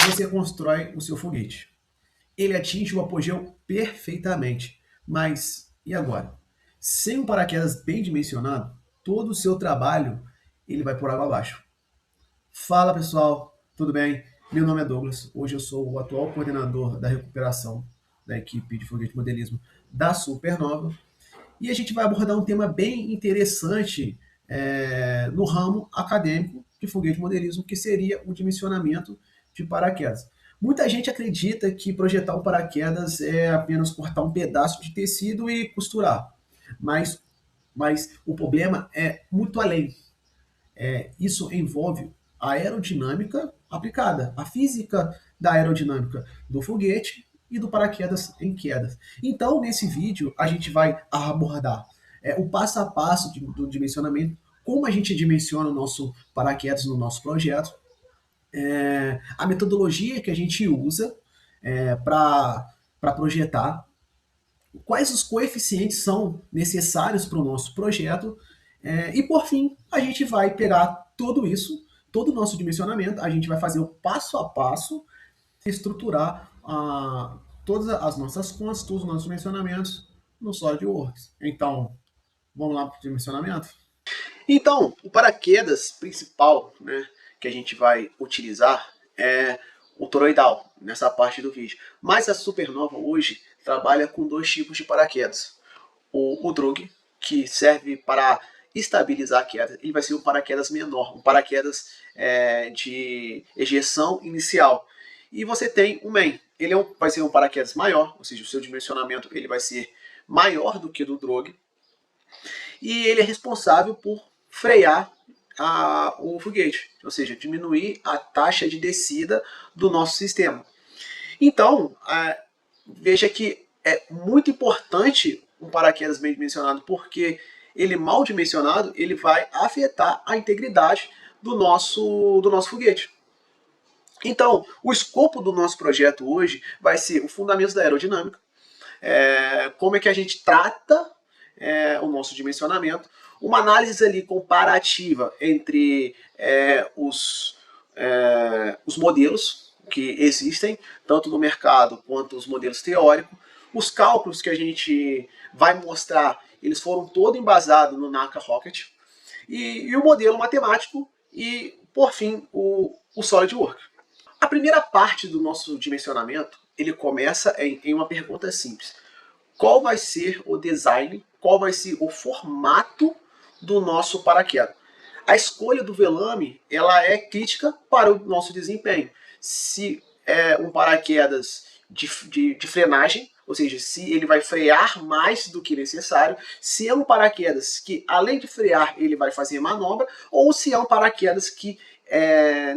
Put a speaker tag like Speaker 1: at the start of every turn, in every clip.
Speaker 1: Você constrói o seu foguete. Ele atinge o apogeu perfeitamente. Mas e agora? Sem um paraquedas bem dimensionado, todo o seu trabalho ele vai por água abaixo. Fala pessoal, tudo bem? Meu nome é Douglas. Hoje eu sou o atual coordenador da recuperação da equipe de foguete modelismo da Supernova. E a gente vai abordar um tema bem interessante no ramo acadêmico de foguete modelismo, que seria o dimensionamento de paraquedas. Muita gente acredita que projetar um paraquedas é apenas cortar um pedaço de tecido e costurar, mas, mas o problema é muito além. Isso envolve a aerodinâmica aplicada, a física da aerodinâmica do foguete e do paraquedas em quedas. Então, nesse vídeo, a gente vai abordar o passo a passo do dimensionamento, como a gente dimensiona o nosso paraquedas no nosso projeto, a metodologia que a gente usa para projetar, quais os coeficientes são necessários para o nosso projeto, e por fim, a gente vai pegar tudo isso, todo o nosso dimensionamento, a gente vai fazer o passo a passo, estruturar todas as nossas contas, todos os nossos dimensionamentos no SolidWorks. Então, vamos lá para o dimensionamento? Então, o paraquedas principal, né, que a gente vai utilizar é o toroidal, nessa parte do vídeo. Mas a Supernova hoje trabalha com dois tipos de paraquedas. O drug, que serve para estabilizar a queda, ele vai ser um paraquedas menor, um paraquedas de ejeção inicial. E você tem o main, ele vai ser um paraquedas maior, ou seja, o seu dimensionamento ele vai ser maior do que do drug, e ele é responsável por frear o foguete, ou seja, diminuir a taxa de descida do nosso sistema. Então, veja que é muito importante um paraquedas bem dimensionado, porque ele mal dimensionado, ele vai afetar a integridade do nosso foguete. Então, o escopo do nosso projeto hoje vai ser o fundamento da aerodinâmica, como é que a gente trata o nosso dimensionamento, uma análise ali comparativa entre os modelos que existem, tanto no mercado quanto os modelos teóricos. Os cálculos que a gente vai mostrar, eles foram todos embasados no NACA Rocket, e o modelo matemático e, por fim, o SolidWorks. A primeira parte do nosso dimensionamento, ele começa em uma pergunta simples. Qual vai ser o design, qual vai ser o formato do nosso paraquedas? A escolha do velame, ela é crítica para o nosso desempenho. Se é um paraquedas de frenagem, ou seja, se ele vai frear mais do que necessário, se é um paraquedas que, além de frear, ele vai fazer manobra, ou se é um paraquedas que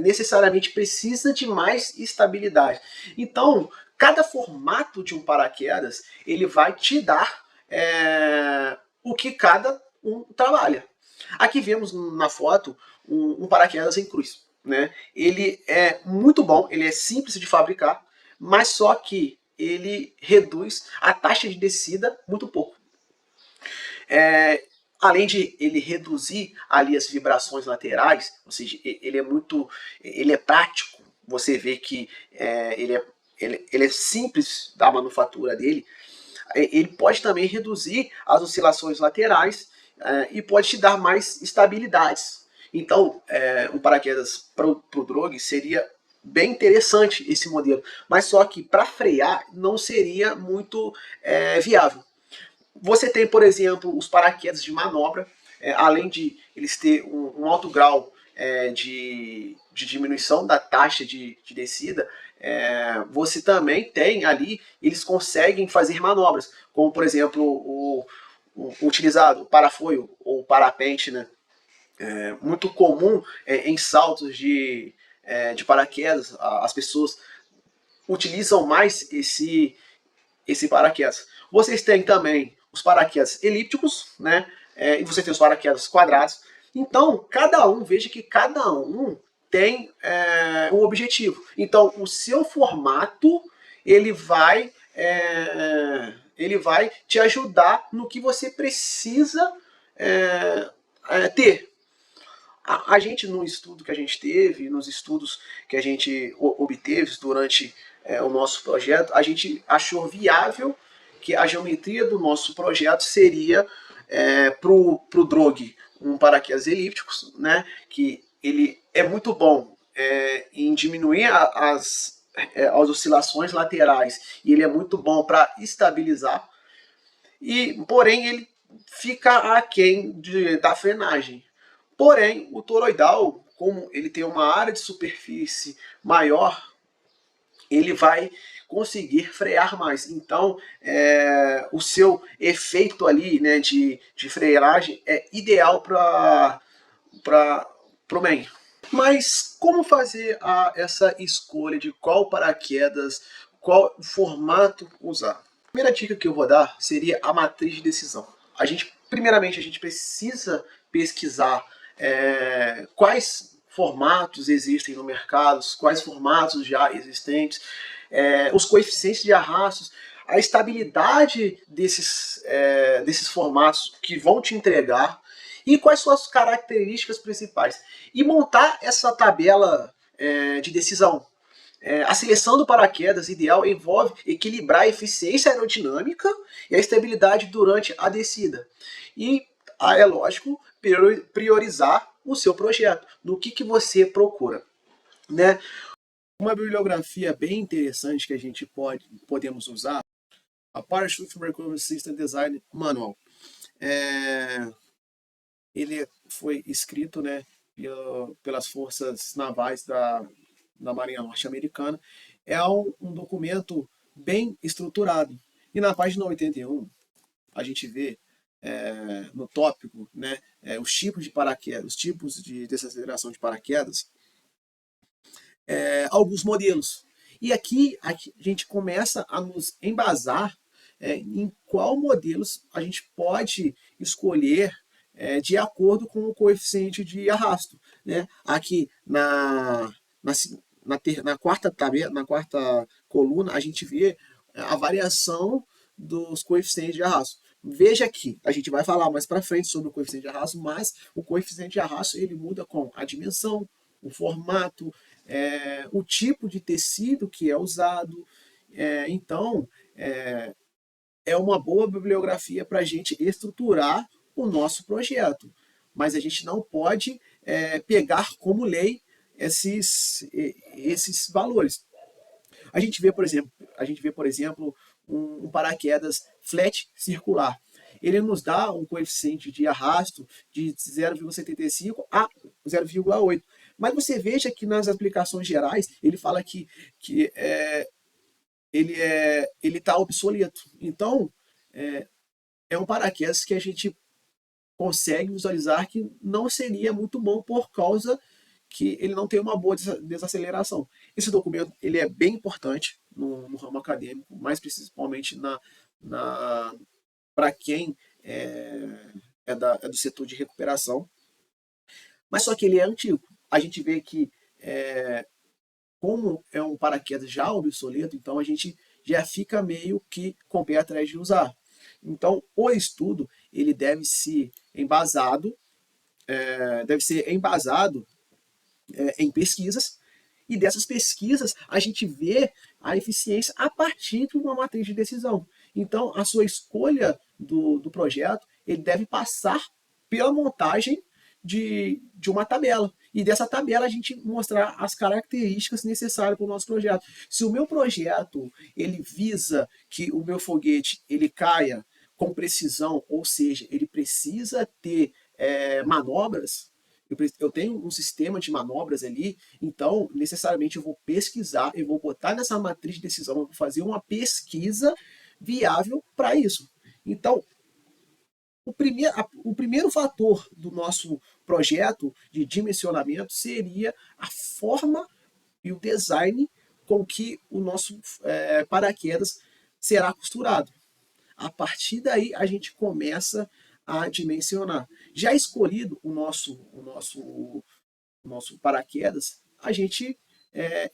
Speaker 1: necessariamente precisa de mais estabilidade. Então, cada formato de um paraquedas, ele vai te dar o que cada um trabalha. Aqui vemos na foto um paraquedas em cruz, né? Ele é muito bom, ele é simples de fabricar, mas só que ele reduz a taxa de descida muito pouco. Além de ele reduzir ali as vibrações laterais, ou seja, ele é prático. Você vê que ele é simples da manufatura dele. Ele pode também reduzir as oscilações laterais e pode te dar mais estabilidades. Então, um paraquedas para o drogue seria bem interessante esse modelo, mas só que para frear não seria muito viável. Você tem, por exemplo, os paraquedas de manobra, além de eles ter um alto grau de diminuição da taxa de descida, você também tem ali, eles conseguem fazer manobras, como por exemplo o utilizado parafoio ou parapente, né? Muito comum em saltos de paraquedas, as pessoas utilizam mais esse paraquedas. Vocês têm também os paraquedas elípticos, né? E você tem os paraquedas quadrados. Então, veja que cada um tem um objetivo. Então, o seu formato, ele vai te ajudar no que você precisa ter. A gente, no estudo que a gente teve, nos estudos que a gente obteve durante o nosso projeto, a gente achou viável que a geometria do nosso projeto seria para o drogue um paraquedas elípticos, né, que ele é muito bom em diminuir as oscilações laterais e ele é muito bom para estabilizar, porém ele fica aquém da frenagem. Porém, o toroidal, como ele tem uma área de superfície maior, ele vai conseguir frear mais. Então, o seu efeito ali, né, de freagem é ideal para o main. Mas como fazer essa escolha de qual paraquedas, qual formato usar? A primeira dica que eu vou dar seria a matriz de decisão. Primeiramente, a gente precisa pesquisar quais formatos existem no mercado, quais formatos já existentes, os coeficientes de arrastos, a estabilidade desses formatos que vão te entregar e quais são as características principais. E montar essa tabela de decisão. A seleção do paraquedas ideal envolve equilibrar a eficiência aerodinâmica e a estabilidade durante a descida. E, é lógico, priorizar o seu projeto, no que você procura. Né? Uma bibliografia bem interessante que a gente podemos usar, a Parachute Recovery System Design Manual. Ele foi escrito, né, pelas forças navais da Marinha Norte-Americana. É um documento bem estruturado. E na página 81, a gente vê no tópico, né, os tipos de paraquedas, os tipos de desaceleração de paraquedas, alguns modelos. E aqui a gente começa a nos embasar em qual modelos a gente pode escolher de acordo com o coeficiente de arrasto. Né? Aqui na quarta tabela, na quarta coluna, a gente vê a variação dos coeficientes de arrasto. Veja aqui, a gente vai falar mais para frente sobre o coeficiente de arrasto, mas o coeficiente de arrasto ele muda com a dimensão, o formato, o tipo de tecido que é usado. Então, é uma boa bibliografia para a gente estruturar o nosso projeto. Mas a gente não pode pegar como lei esses valores. A gente vê, por exemplo, um paraquedas flat circular. Ele nos dá um coeficiente de arrasto de 0,75 a 0,8. Mas você veja que nas aplicações gerais ele fala que ele está obsoleto. Então, é um paraquedas que a gente consegue visualizar que não seria muito bom por causa que ele não tem uma boa desaceleração. Esse documento ele é bem importante no ramo acadêmico, mais principalmente para quem do setor de recuperação. Mas só que ele é antigo. A gente vê que, como é um paraquedas já obsoleto, então a gente já fica meio que com o pé atrás de usar. Então, o estudo ele deve ser embasado em pesquisas, e dessas pesquisas a gente vê a eficiência a partir de uma matriz de decisão. Então, a sua escolha do projeto ele deve passar pela montagem de uma tabela. E dessa tabela a gente mostrar as características necessárias para o nosso projeto. Se o meu projeto ele visa que o meu foguete ele caia com precisão, ou seja, ele precisa ter manobras, eu tenho um sistema de manobras ali, então necessariamente eu vou pesquisar, eu vou botar nessa matriz de decisão, eu vou fazer uma pesquisa viável para isso. Então, o primeiro fator do nosso projeto de dimensionamento seria a forma e o design com que o nosso paraquedas será costurado. A partir daí a gente começa a dimensionar. Já escolhido o nosso paraquedas, a gente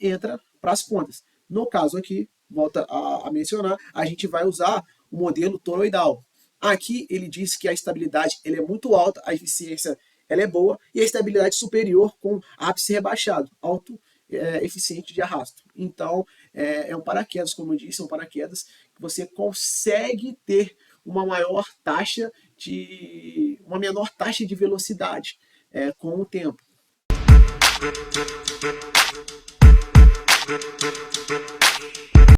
Speaker 1: entra para as contas. No caso aqui, volta a mencionar, a gente vai usar o modelo toroidal. Aqui ele diz que a estabilidade ele é muito alta, a eficiência ela é boa, e a estabilidade superior com ápice rebaixado, alto eficiente de arrasto. Então, é um paraquedas, como eu disse, é um paraquedas que você consegue ter uma menor taxa de velocidade com o tempo.